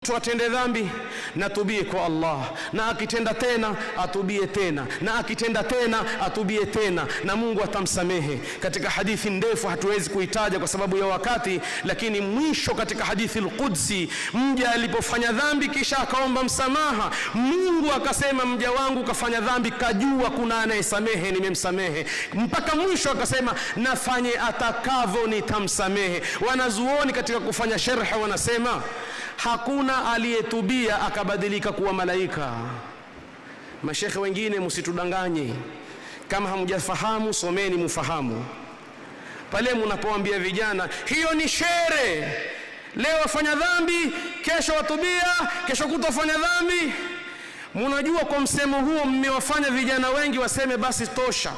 Mtu atende dhambi na tubie kwa Allah, na akitenda tena atubie tena, na akitenda tena atubie tena, na Mungu atamsamehe. Katika hadithi ndefu hatuwezi kuitaja kwa sababu ya wakati, lakini mwisho katika hadithi al-Qudsi, mja alipofanya dhambi kisha akaomba msamaha, Mungu akasema mja wangu kafanya dhambi, kajua kuna anayesamehe, nimemsamehe. Mpaka mwisho akasema nafanye atakavyo nitamsamehe. Wanazuoni katika kufanya sharh wanasema hakuna aliyetubia akabadilika kuwa malaika. Mashekhe wengine msitudanganye, kama hamjafahamu someni mufahamu. Pale mnapoambia vijana hiyo ni shere, leo wafanya dhambi kesho watubia, kesho kutofanya dhambi, mnajua kwa msemo huo mmewafanya vijana wengi waseme basi tosha,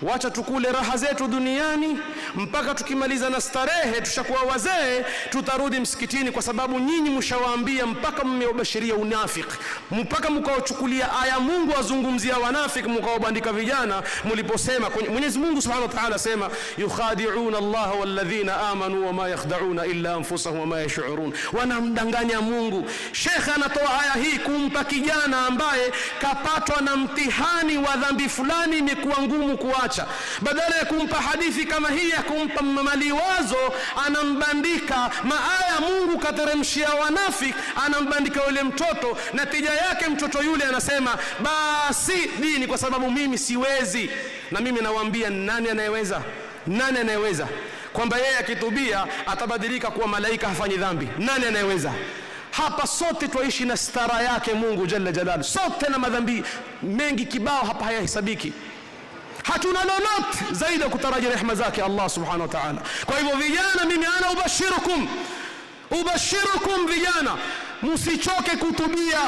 wacha tukule raha zetu duniani mpaka tukimaliza na starehe tushakuwa wazee tutarudi msikitini, kwa sababu nyinyi mshawaambia mpaka mmewabashiria unafiki, mpaka mkaochukulia aya Mungu azungumzia wanafiki mkaobandika vijana. Mliposema Mwenyezi Mungu Subhanahu wa Ta'ala asema yukhadi'una Allah walladhina amanu wama yakhda'una illa anfusahum wama yash'urun, wanamdanganya Mungu. Sheikh anatoa aya hii kumpa kijana ambaye kapatwa na mtihani wa dhambi fulani imekuwa ngumu kuacha. Badala ya kumpa hadithi kama hii ya kumpa maliwazo, anambandika maaya Mungu kateremshia wanafiki, anambandika yule mtoto. Natija yake mtoto yule anasema basi dini kwa sababu mimi siwezi. Na mimi nawaambia, nani anayeweza? Nani anayeweza kwamba yeye akitubia atabadilika kuwa malaika hafanyi dhambi? Nani anayeweza? Hapa sote tuishi na stara yake Mungu jalla jalalu, sote na madhambi mengi kibao hapa hayahesabiki. Hatuna lolote zaidi ya kutaraji rehema zake Allah subhanahu wa ta'ala. Kwa hivyo vijana, mimi ana ubashirukum vijana, msichoke kutubia.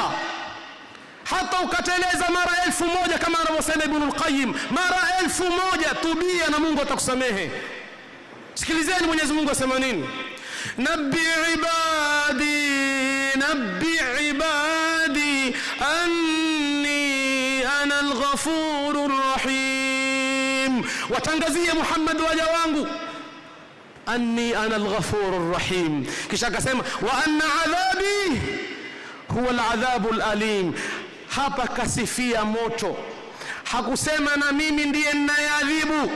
Hata ukateleza mara 1000 kama anavyosema Ibn al-Qayyim, mara 1000 tubia na Mungu atakusamehe. Sikilizeni Mwenyezi Mungu asema nini: nabbi ibadi anni ana al-ghafurur rahim. Watangazie Muhammad waja wangu anni ana al-ghafurur rahim. Kisha akasema wa anna adhabi huwa al-adhabul alim. Hapa kasifia moto, hakusema na mimi ndiye ninayeadhibu,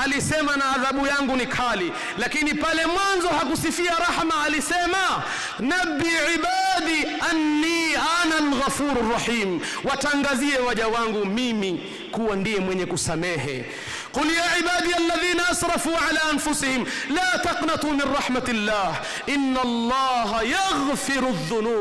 alisema na adhabu yangu ni kali. Lakini pale mwanzo hakusifia rahma, alisema nabbi ibadi anni ana al-ghafurur rahim, watangazie waja wangu mimi kuwa ndiye mwenye kusamehe. قل يا عبادي الذين أسرفوا على أنفسهم لا تقنطوا من رحمة الله إن الله يغفر الذنوب